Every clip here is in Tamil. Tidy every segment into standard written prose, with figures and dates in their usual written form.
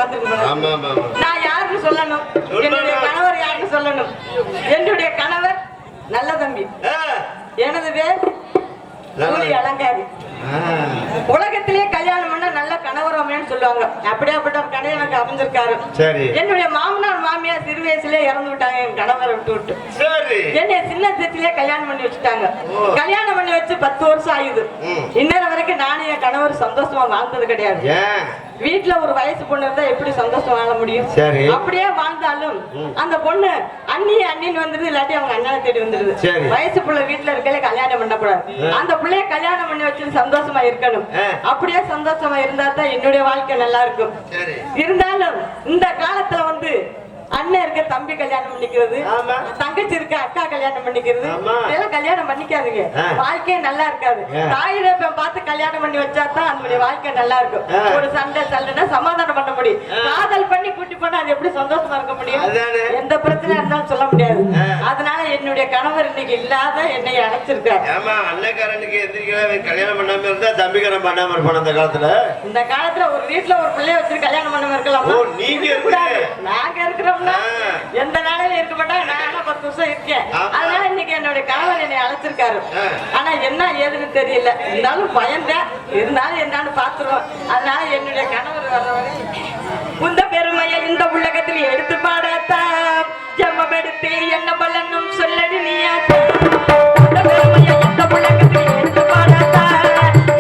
பார்த்துருக்கேன். நான் யாருன்னு சொல்லணும்? என்னுடைய கணவர் யாருன்னு சொல்லணும்? என்னுடைய கணவர் நல்ல தம்பி. எனது பேர் அலங்காரி. உலகத்திலேயே கல்யாணம் பண்ண நல்ல கணவர் அமையன்னு சொல்லுவாங்க. அப்படியாப்பட்ட ஒரு கணவர் எனக்கு அமைஞ்சிருக்காரு. என்னுடைய மாமனார் மாமியார் சிறு வயசுல இறந்து விட்டாங்க. என் கணவரை விட்டு என்னை சின்ன சேத்திலே கல்யாணம் பண்ணி வச்சுட்டாங்க. கல்யாணம் பண்ணி வச்சு 10 வருஷம் ஆயுது. இன்னொரு வரைக்கும் நானும் என் கணவர் சந்தோஷமா வாழ்ந்தது கிடையாது. வீட்டுல ஒரு வயசு பொண்ணு இருந்தா எப்படி சந்தோஷம் வாழ முடியும்? அப்படியே வாழ்ந்தாலும் அந்த பொண்ணு அண்ணின்னு வந்துருது, இல்லாட்டி அவங்க அண்ணனை தேடி வந்துருது. வயசு புள்ள வீட்டுல இருக்கல கல்யாணம் பண்ணக்கூடாது. அந்த பிள்ளைய கல்யாணம் பண்ணி வச்சு சந்தோஷமா இருக்கணும். அப்படியே சந்தோஷமா இருந்தா தான் என்னுடைய வாழ்க்கை நல்லா இருக்கும். இருந்தாலும் இந்த காலத்துல வந்து அண்ணன் இருக்க தம்பி கல்யாணம் பண்ணிக்கிறது, தங்கச்சி இருக்க அக்கா கல்யாணம் பண்ணிக்கிறது, இதெல்லாம் கல்யாணம் பண்ணிக்காதுங்க. வாழ்க்கையே நல்லா இருக்காது. தாயில பார்த்து கல்யாணம் பண்ணி வச்சாதான் அதனுடைய வாழ்க்கை நல்லா இருக்கும். ஒரு சண்டை சண்டைனா சமாதானம் பண்ண முடியும். காதல் பண்ணி கூட்டி போனா அது எப்படி சந்தோஷமா இருக்க முடியும்? எந்த பிரச்சனை இருந்தாலும் சொல்ல முடியாது. அதனால என்னுடைய கணவர் இன்னைக்கு இல்லாத என்னை அழைச்சிருக்காரு. அண்ணக்காரனுக்கு எந்திரிக்கவே கல்யாணம் பண்ணாம இருந்தா தம்பிக்காரன் பண்ணாம இருப்பான். அந்த காலத்துல இந்த காலத்துல ஒரு வீட்டுல ஒரு பிள்ளைய வச்சு கல்யாணம் பண்ணாம இருக்கலாமா? நாங்க இருக்கிறோம். எந்த நாளையில இருக்க மாட்டாங்க. நான் 10 வருஷம் இருக்கேன். அதனால இன்னைக்கு என்னுடைய கணவர் என்னை அழைச்சிருக்காரு. ஆனா என்ன ஏதுன்னு தெரியல. இருந்தாலும் பயந்தேன். இருந்தாலும் என்னன்னு பாத்துருவோம். அதனால என்னுடைய கணவர் வர்றவரை இந்த பெருமையை இந்த உலகத்தில் எடுத்து பாடத்தா ஜென்மம் எடுத்து என்ன பலனும் சொல்லடி நீயாத்தா. இந்த பெருமையை இந்த உலகத்தில் எடுத்து பாடத்தா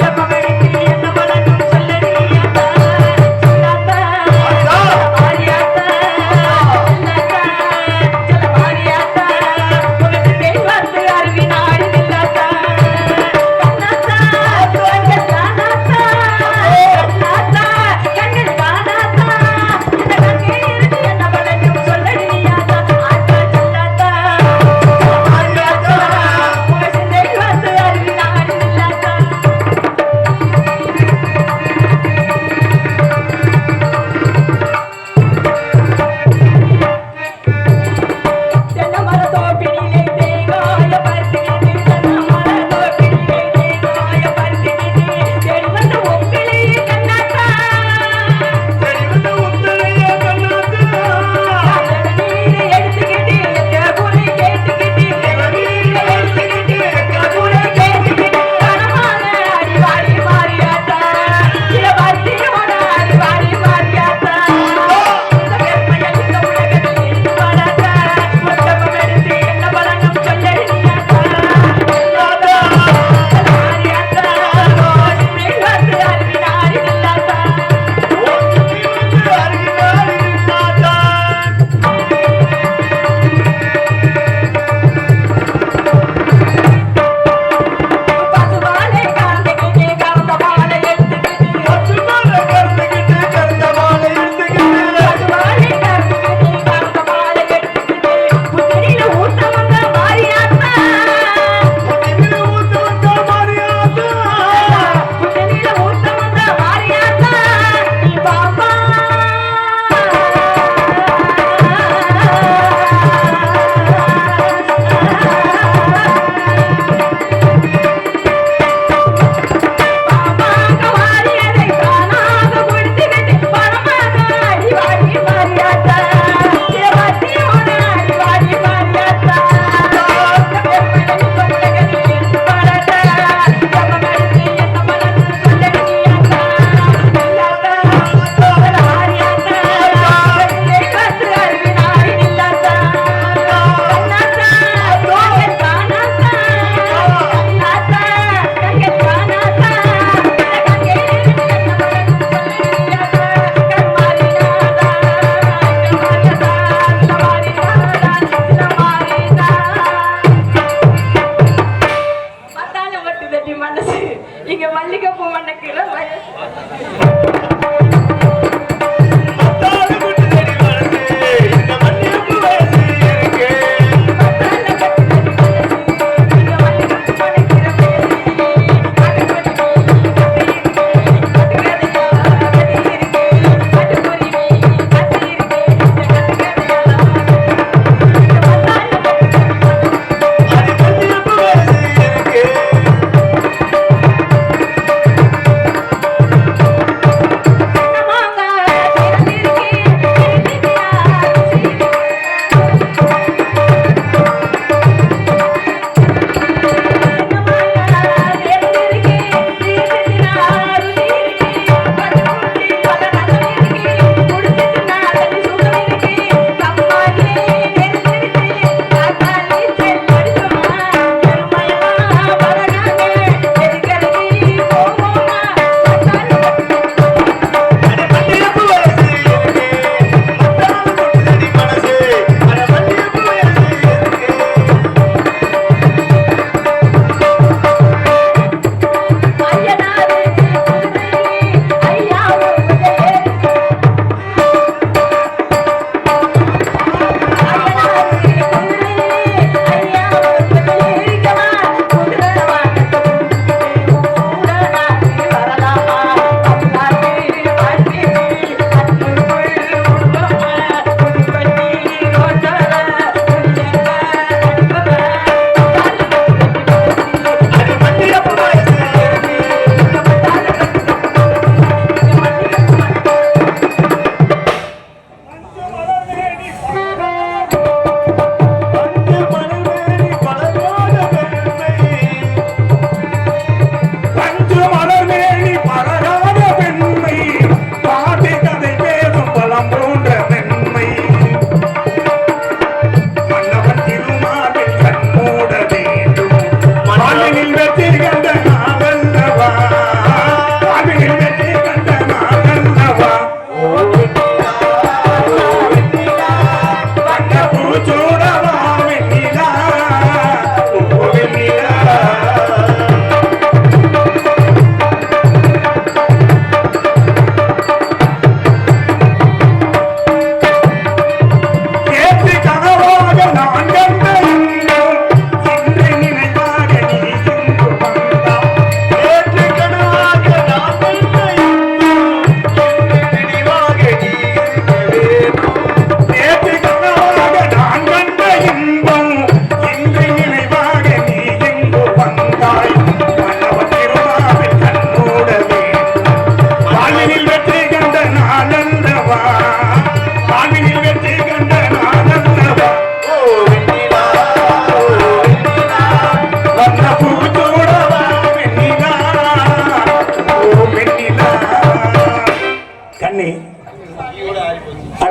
ஜென்மம் எடுத்து என்ன பலனும் சொல்லடி நீயாத்தா.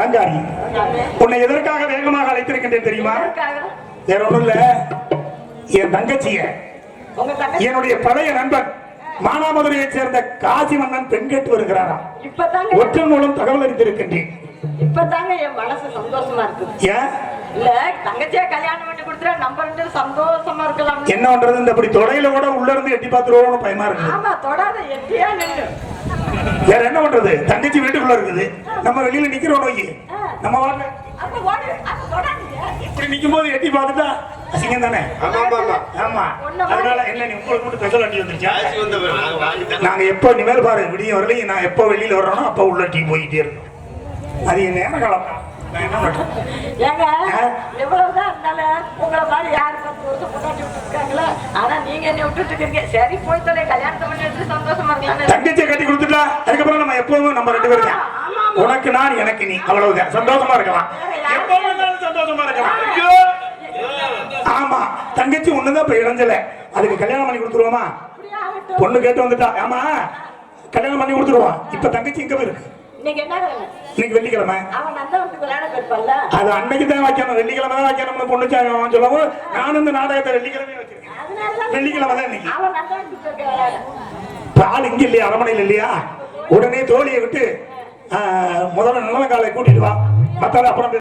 அலங்காரி, உன்னை எதற்காக வேகமாக அழைத்திருக்கின்றேன் தெரியுமா? வேற ஒண்ணும் இல்ல, என் தங்கச்சிய உங்க தங்கச்சி என்னுடைய பழைய நண்பன் மானாமதுரையை சேர்ந்த காசி மன்னன் பெண் கேட்டு வருகிறாரா? இப்பதாங்க ஒற்றன் மூலம் தகவல் அறிந்திருக்கின்றேன். இப்பதாங்க என் மனசு சந்தோஷமா இருக்கு. ஏன் இல்ல தங்கச்சியா கல்யாணம் பண்ணி கொடுத்துட்டா நம்ம ரெண்டு சந்தோஷமா இருக்கலாம். என்ன பண்றது? இந்த அப்படி தொடையில கூட உள்ள இருந்து எட்டி பார்த்துருவோம்னு பயமா இருக்கு. ஆமா, தொடாத, எட்டியா நின்னு. வேற என்ன பண்றது? தங்கச்சி வீட்டுக்குள்ள இருக்குது, நம்ம வெளியில நிக்கிறோம். நோக்கி நம்ம வாங்க அப்ப ஓடு, அப்ப தொடாதீங்க. இப்படி நிக்கும் போது எட்டி பார்த்துட்டா அசிங்கம் தானே? ஆமா ஆமா ஆமா ஆமா. அதனால என்ன, நீ உங்களுக்கு மட்டும் ஸ்பெஷல் வண்டி வந்துருச்சா? ஆசி வந்த பிறகு நாங்க வாங்கி தரோம். நாங்க எப்போ இனிமேல் பாரு விடிய வரலையும் நான் எப்போ வெளியில வர்றோனோ அப்போ உள்ள டீ போயிட்டே இருக்கோம். அது என் நேர காலம். நான் என்ன பண்றேன்? ஏங்க, எவ்வளவுதான் இருந்தாலும் உங்களை மாதிரி யாரு 10 வருஷம் கொண்டாடி விட்டுருக்காங்களா? ஆனா நீங்க என்ன விட்டுட்டு இருக்கீங்க. சரி, போய் தொலை, கல்யாணத்தை பண்ணி எடுத்து சந்தோஷமா இருக்கலாம். தங்கச்சியை கட்டி கொடுத்துட்டா அதுக்கப்புறம் நம்ம எப்பவும் நம்ம 2 பேரும் தான். உனக்கு நான், எனக்கு நீ, அவ்வளவுதான். சந்தோஷமா இருக்கலாம், எப்பவும் இருந்தாலும் சந்தோஷமா இருக்கலாம். ஐயோ, ஆமா, தங்கச்சி ஒண்ணுதான் இப்ப இளைஞல, அதுக்கு கல்யாணம் பண்ணி கொடுத்துருவோமா? பொண்ணு கேட்டு வந்துட்டா. ஆமா, கல்யாணம் பண்ணி கொடுத்துருவோம். இப்ப தங்கச்சி இங்க போயிருக்கு. இன்னைக்கு என்ன வேணும்? இன்னைக்கு வெள்ளிக்கிழமை. அவன் நல்ல வீட்டுக்கு விளையாட போயிருப்பான்ல. அது அன்னைக்கு தான் வைக்கணும், வெள்ளிக்கிழமை தான் வைக்கணும்னு பொண்ணு சொல்லவும் நானும் இந்த நாடகத்தை வெள்ளிக்கிழமை வச்சிருக்கேன். அதனாலதான் வெள்ளிக்கிழமை தான் இன்னைக்கு. அவன் நல்ல வீட்டுக்கு போயிருக்க விளையாட. பால் இங்க இல்லையா, அரமனையில் இல்லையா? உடனே தோழியை விட்டு முதல்ல நல்ல காலை கூட்டிட்டு வா, மத்தால அப்புறம்